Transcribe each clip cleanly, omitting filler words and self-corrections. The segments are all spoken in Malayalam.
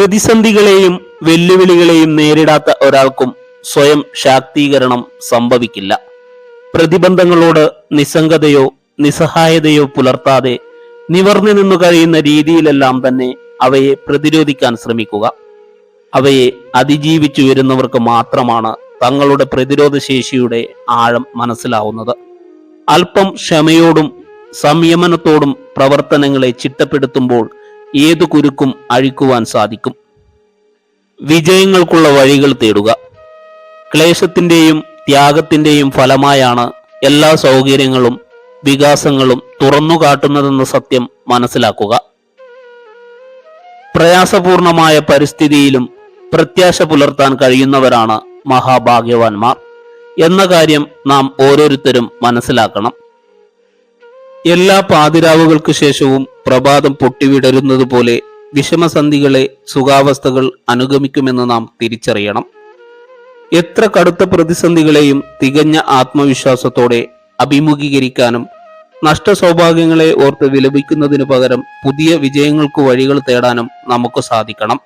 പ്രതിസന്ധികളെയും വെല്ലുവിളികളെയും നേരിടാത്ത ഒരാൾക്കും സ്വയം ശാക്തീകരണം സംഭവിക്കില്ല. പ്രതിബന്ധങ്ങളോട് നിസ്സംഗതയോ നിസ്സഹായതയോ പുലർത്താതെ നിവർന്നു നിന്നു കഴിയുന്ന രീതിയിലെല്ലാം തന്നെ അവയെ പ്രതിരോധിക്കാൻ ശ്രമിക്കുക. അവയെ അതിജീവിച്ചു വരുന്നവർക്ക് മാത്രമാണ് തങ്ങളുടെ പ്രതിരോധ ശേഷിയുടെ ആഴം മനസ്സിലാവുന്നത്. അല്പം ക്ഷമയോടും സംയമനത്തോടും പ്രവർത്തനങ്ങളെ ചിട്ടപ്പെടുത്തുമ്പോൾ ഏതു കുരുക്കും അഴിക്കുവാൻ സാധിക്കും. വിജയങ്ങൾക്കുള്ള വഴികൾ തേടുക. ക്ലേശത്തിന്റെയും ത്യാഗത്തിന്റെയും ഫലമായാണ് എല്ലാ സൗകര്യങ്ങളും വികാസങ്ങളും തുറന്നു കാട്ടുന്നതെന്ന സത്യം മനസ്സിലാക്കുക. പ്രയാസപൂർണമായ പരിസ്ഥിതിയിലും പ്രത്യാശ പുലർത്താൻ കഴിയുന്നവരാണ് മഹാഭാഗ്യവാന്മാർ എന്ന കാര്യം നാം ഓരോരുത്തരും മനസ്സിലാക്കണം. എല്ലാ പാതിരാവുകൾക്ക് ശേഷവും പ്രഭാതം പൊട്ടിവിടരുന്നത് പോലെ വിഷമസന്ധികളെ സുഖാവസ്ഥകൾ അനുഗമിക്കുമെന്ന് നാം തിരിച്ചറിയണം. എത്ര കടുത്ത പ്രതിസന്ധികളെയും തികഞ്ഞ ആത്മവിശ്വാസത്തോടെ അഭിമുഖീകരിക്കാനും നഷ്ടസൗഭാഗ്യങ്ങളെ ഓർത്ത് വിലപിക്കുന്നതിനു പകരം പുതിയ വിജയങ്ങൾക്ക് വഴികൾ തേടാനും നമുക്ക് സാധിക്കണം.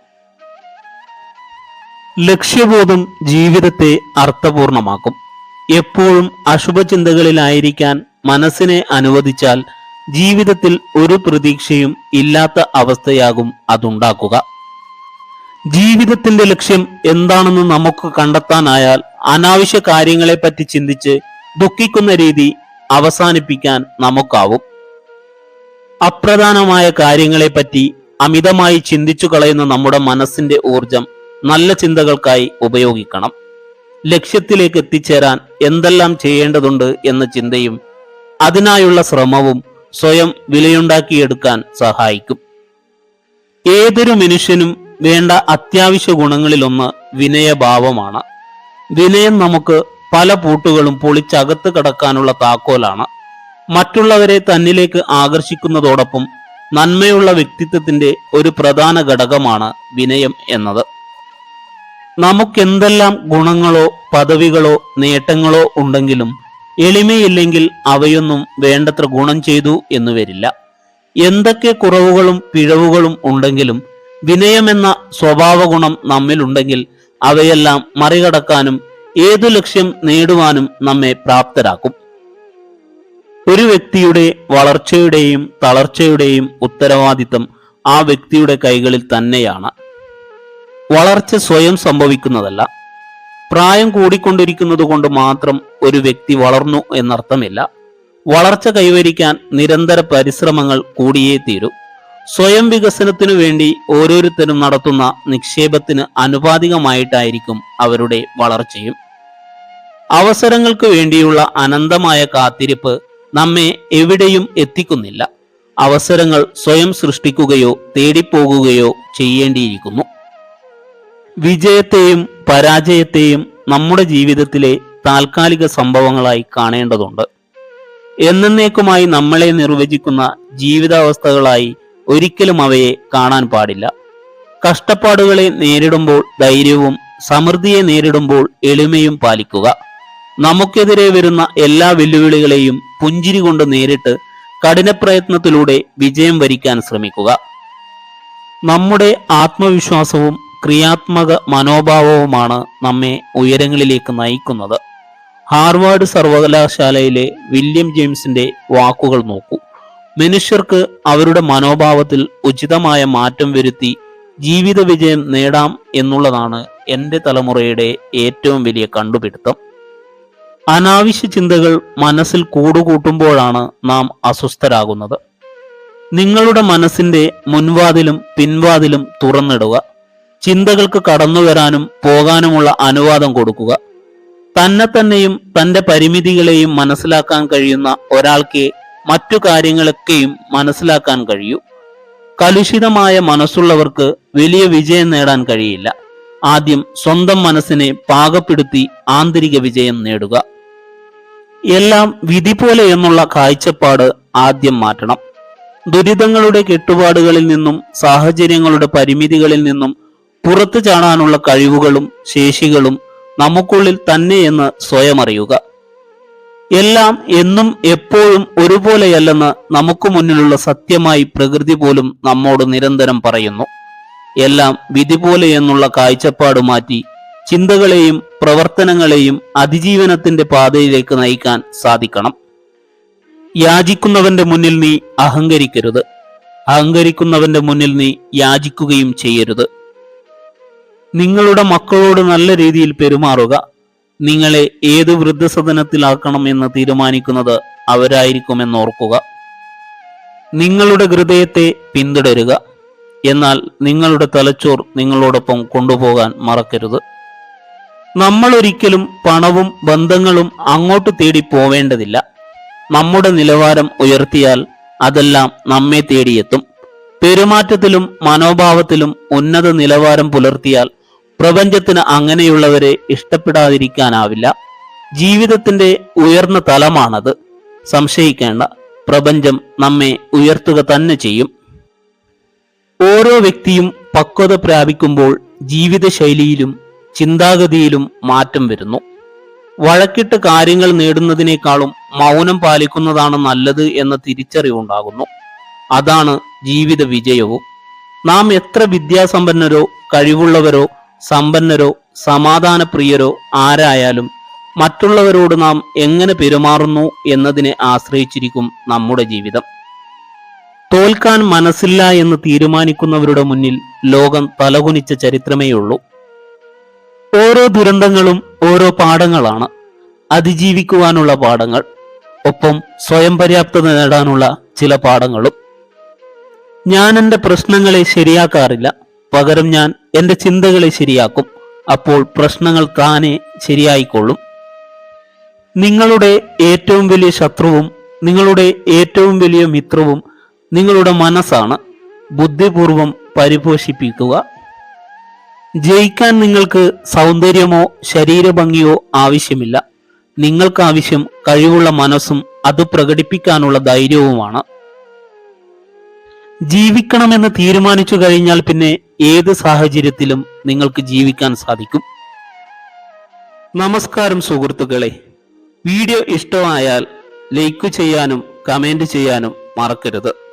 ലക്ഷ്യബോധം ജീവിതത്തെ അർത്ഥപൂർണമാക്കും. എപ്പോഴും അശുഭചിന്തകളിലായിരിക്കാൻ മനസ്സിനെ അനുവദിച്ചാൽ ജീവിതത്തിൽ ഒരു പ്രതീക്ഷയും ഇല്ലാത്ത അവസ്ഥയാകും അതുണ്ടാക്കുക. ജീവിതത്തിന്റെ ലക്ഷ്യം എന്താണെന്ന് നമുക്ക് കണ്ടെത്താനായാൽ അനാവശ്യ കാര്യങ്ങളെപ്പറ്റി ചിന്തിച്ച് ദുഃഖിക്കുന്ന രീതി അവസാനിപ്പിക്കാൻ നമുക്കാവും. അപ്രധാനമായ കാര്യങ്ങളെപ്പറ്റി അമിതമായി ചിന്തിച്ചു കളയുന്ന നമ്മുടെ മനസ്സിന്റെ ഊർജം നല്ല ചിന്തകൾക്കായി ഉപയോഗിക്കണം. ലക്ഷ്യത്തിലേക്ക് എത്തിച്ചേരാൻ എന്തെല്ലാം ചെയ്യേണ്ടതുണ്ട് എന്ന ചിന്തയും അതിനായുള്ള ശ്രമവും സ്വയം വിലയുണ്ടാക്കിയെടുക്കാൻ സഹായിക്കും. ഏതൊരു മനുഷ്യനും വേണ്ട അത്യാവശ്യ ഗുണങ്ങളിലൊന്ന് വിനയഭാവമാണ്. വിനയം നമുക്ക് പല പൂട്ടുകളും പൊളിച്ചകത്ത് കടക്കാനുള്ള താക്കോലാണ്. മറ്റുള്ളവരെ തന്നിലേക്ക് ആകർഷിക്കുന്നതോടൊപ്പം നന്മയുള്ള വ്യക്തിത്വത്തിന്റെ ഒരു പ്രധാന ഘടകമാണ് വിനയം എന്നത്. നമുക്കെന്തെല്ലാം ഗുണങ്ങളോ പദവികളോ നേട്ടങ്ങളോ ഉണ്ടെങ്കിലും എളിമയില്ലെങ്കിൽ അവയൊന്നും വേണ്ടത്ര ഗുണം ചെയ്തു എന്ന് വരില്ല. എന്തൊക്കെ കുറവുകളും പിഴവുകളും ഉണ്ടെങ്കിലും വിനയമെന്ന സ്വഭാവ ഗുണം നമ്മിലുണ്ടെങ്കിൽ അവയെല്ലാം മറികടക്കാനും ഏതു ലക്ഷ്യം നേടുവാനും നമ്മെ പ്രാപ്തരാക്കും. ഒരു വ്യക്തിയുടെ വളർച്ചയുടെയും തളർച്ചയുടെയും ഉത്തരവാദിത്തം ആ വ്യക്തിയുടെ കൈകളിൽ തന്നെയാണ്. വളർച്ച സ്വയം സംഭവിക്കുന്നതല്ല. പ്രായം കൂടിക്കൊണ്ടിരിക്കുന്നത് കൊണ്ട് മാത്രം ഒരു വ്യക്തി വളർന്നു എന്നർത്ഥമില്ല. വളർച്ച കൈവരിക്കാൻ നിരന്തര പരിശ്രമങ്ങൾ കൂടിയേ തീരൂ. സ്വയം വികസനത്തിനു വേണ്ടി ഓരോരുത്തരും നടത്തുന്ന നിക്ഷേപത്തിന് ആനുപാതികമായിട്ടായിരിക്കും അവരുടെ വളർച്ചയും. അവസരങ്ങൾക്ക് വേണ്ടിയുള്ള അനന്തമായ കാത്തിരിപ്പ് നമ്മെ എവിടെയും എത്തിക്കുന്നില്ല. അവസരങ്ങൾ സ്വയം സൃഷ്ടിക്കുകയോ തേടിപ്പോകുകയോ ചെയ്യേണ്ടിയിരിക്കുന്നു. വിജയത്തെയും പരാജയത്തെയും നമ്മുടെ ജീവിതത്തിലെ താൽക്കാലിക സംഭവങ്ങളായി കാണേണ്ടതുണ്ട്. എന്നേക്കുമായി നമ്മളെ നിർവചിക്കുന്ന ജീവിതാവസ്ഥകളായി ഒരിക്കലും അവയെ കാണാൻ പാടില്ല. കഷ്ടപ്പാടുകളെ നേരിടുമ്പോൾ ധൈര്യവും സമൃദ്ധിയെ നേരിടുമ്പോൾ എളിമയും പാലിക്കുക. നമുക്കെതിരെ വരുന്ന എല്ലാ വെല്ലുവിളികളെയും പുഞ്ചിരി കൊണ്ട് നേരിട്ട് കഠിനപ്രയത്നത്തിലൂടെ വിജയം വരിക്കാൻ ശ്രമിക്കുക. നമ്മുടെ ആത്മവിശ്വാസവും ക്രിയാത്മക മനോഭാവവുമാണ് നമ്മെ ഉയരങ്ങളിലേക്ക് നയിക്കുന്നത്. ഹാർവാർഡ് സർവകലാശാലയിലെ വില്യം ജെയിംസിന്റെ വാക്കുകൾ നോക്കൂ. മനുഷ്യർക്ക് അവരുടെ മനോഭാവത്തിൽ ഉചിതമായ മാറ്റം വരുത്തി ജീവിത വിജയം നേടാം എന്നുള്ളതാണ് എൻ്റെ തലമുറയുടെ ഏറ്റവും വലിയ കണ്ടുപിടുത്തം. അനാവശ്യ ചിന്തകൾ മനസ്സിൽ കൂടുകൂട്ടുമ്പോഴാണ് നാം അസ്വസ്ഥരാകുന്നത്. നിങ്ങളുടെ മനസ്സിന്റെ മുൻവാതിലും പിൻവാതിലും തുറന്നിടുക. ചിന്തകൾക്ക് കടന്നു വരാനും പോകാനുമുള്ള അനുവാദം കൊടുക്കുക. തന്നെയും തന്റെ പരിമിതികളെയും മനസ്സിലാക്കാൻ കഴിയുന്ന ഒരാൾക്ക് മറ്റു കാര്യങ്ങളൊക്കെയും മനസ്സിലാക്കാൻ കഴിയൂ. കലുഷിതമായ മനസ്സുള്ളവർക്ക് വലിയ വിജയം നേടാൻ കഴിയില്ല. ആദ്യം സ്വന്തം മനസ്സിനെ പാകപ്പെടുത്തി ആന്തരിക വിജയം നേടുക. എല്ലാം വിധി പോലെ എന്നുള്ള കാഴ്ചപ്പാട് ആദ്യം മാറ്റണം. ദുരിതങ്ങളുടെ കെട്ടുപാടുകളിൽ നിന്നും സാഹചര്യങ്ങളുടെ പരിമിതികളിൽ നിന്നും പുറത്തു ചാടാനുള്ള കഴിവുകളും ശേഷികളും നമുക്കുള്ളിൽ തന്നെയെന്ന് സ്വയം അറിയുക. എല്ലാം എന്നും എപ്പോഴും ഒരുപോലെയല്ലെന്ന് നമുക്ക് മുന്നിലുള്ള സത്യമായി പ്രകൃതി പോലും നമ്മോട് നിരന്തരം പറയുന്നു. എല്ലാം വിധി പോലെ എന്നുള്ള കാഴ്ചപ്പാട് മാറ്റി ചിന്തകളെയും പ്രവർത്തനങ്ങളെയും അതിജീവനത്തിന്റെ പാതയിലേക്ക് നയിക്കാൻ സാധിക്കണം. യാചിക്കുന്നവന്റെ മുന്നിൽ നീ അഹങ്കരിക്കരുത്. അഹങ്കരിക്കുന്നവന്റെ മുന്നിൽ നീ യാചിക്കുകയും ചെയ്യരുത്. നിങ്ങളുടെ മക്കളോട് നല്ല രീതിയിൽ പെരുമാറുക. നിങ്ങളെ ഏത് വൃദ്ധസദനത്തിലാക്കണം എന്ന് തീരുമാനിക്കുന്നത് അവരായിരിക്കുമെന്നോർക്കുക. നിങ്ങളുടെ ഹൃദയത്തെ പിന്തുടരുക. എന്നാൽ നിങ്ങളുടെ തലച്ചോർ നിങ്ങളോടൊപ്പം കൊണ്ടുപോകാൻ മറക്കരുത്. നമ്മൾ ഒരിക്കലും പണവും ബന്ധങ്ങളും അങ്ങോട്ട് തേടി പോവേണ്ടതില്ല. നമ്മുടെ നിലവാരം ഉയർത്തിയാൽ അതെല്ലാം നമ്മെ തേടിയെത്തും. പെരുമാറ്റത്തിലും മനോഭാവത്തിലും ഉന്നത നിലവാരം പുലർത്തിയാൽ പ്രപഞ്ചത്തിന് അങ്ങനെയുള്ളവരെ ഇഷ്ടപ്പെടാതിരിക്കാനാവില്ല. ജീവിതത്തിന്റെ ഉയർന്ന തലമാണത്. സംശയിക്കേണ്ട, പ്രപഞ്ചം നമ്മെ ഉയർത്തുക തന്നെ ചെയ്യും. ഓരോ വ്യക്തിയും പക്വത പ്രാപിക്കുമ്പോൾ ജീവിതശൈലിയിലും ചിന്താഗതിയിലും മാറ്റം വരുന്നു. വഴക്കിട്ട് കാര്യങ്ങൾ നേടുന്നതിനേക്കാളും മൗനം പാലിക്കുന്നതാണ് നല്ലത് എന്ന തിരിച്ചറിവുണ്ടാകുന്നു. അതാണ് ജീവിത വിജയവും. നാം എത്ര വിദ്യാസമ്പന്നരോ കഴിവുള്ളവരോ സമ്പന്നരോ സമാധാനപ്രിയരോ ആരായാലും മറ്റുള്ളവരോട് നാം എങ്ങനെ പെരുമാറുന്നു എന്നതിനെ ആശ്രയിച്ചിരിക്കും നമ്മുടെ ജീവിതം. തോൽക്കാൻ മനസ്സില്ല എന്ന് തീരുമാനിക്കുന്നവരുടെ മുന്നിൽ ലോകം തലകുനിച്ച ചരിത്രമേയുള്ളൂ. ഓരോ ദുരന്തങ്ങളും ഓരോ പാഠങ്ങളാണ്. അതിജീവിക്കുവാനുള്ള പാഠങ്ങൾ, ഒപ്പം സ്വയം പര്യാപ്തത നേടാനുള്ള ചില പാഠങ്ങളും. ഞാൻ എൻ്റെ പ്രശ്നങ്ങളെ ശരിയാക്കാറില്ല. പകരം ഞാൻ എൻ്റെ ചിന്തകളെ ശരിയാക്കും. അപ്പോൾ പ്രശ്നങ്ങൾ താനെ ശരിയായിക്കൊള്ളും. നിങ്ങളുടെ ഏറ്റവും വലിയ ശത്രുവും നിങ്ങളുടെ ഏറ്റവും വലിയ മിത്രവും നിങ്ങളുടെ മനസ്സാണ്. ബുദ്ധിപൂർവം പരിപോഷിപ്പിക്കുക. ജയിക്കാൻ നിങ്ങൾക്ക് സൗന്ദര്യമോ ശരീരഭംഗിയോ ആവശ്യമില്ല. നിങ്ങൾക്ക് ആവശ്യം കഴിവുള്ള മനസ്സും അത് പ്രകടിപ്പിക്കാനുള്ള ധൈര്യവുമാണ്. ജീവിക്കണമെന്ന് തീരുമാനിച്ചു കഴിഞ്ഞാൽ പിന്നെ ഏത് സാഹചര്യത്തിലും നിങ്ങൾക്ക് ജീവിക്കാൻ സാധിക്കും. നമസ്കാരം സുഹൃത്തുക്കളെ. വീഡിയോ ഇഷ്ടമായാൽ ലൈക്ക് ചെയ്യാനും കമന്റ് ചെയ്യാനും മറക്കരുത്.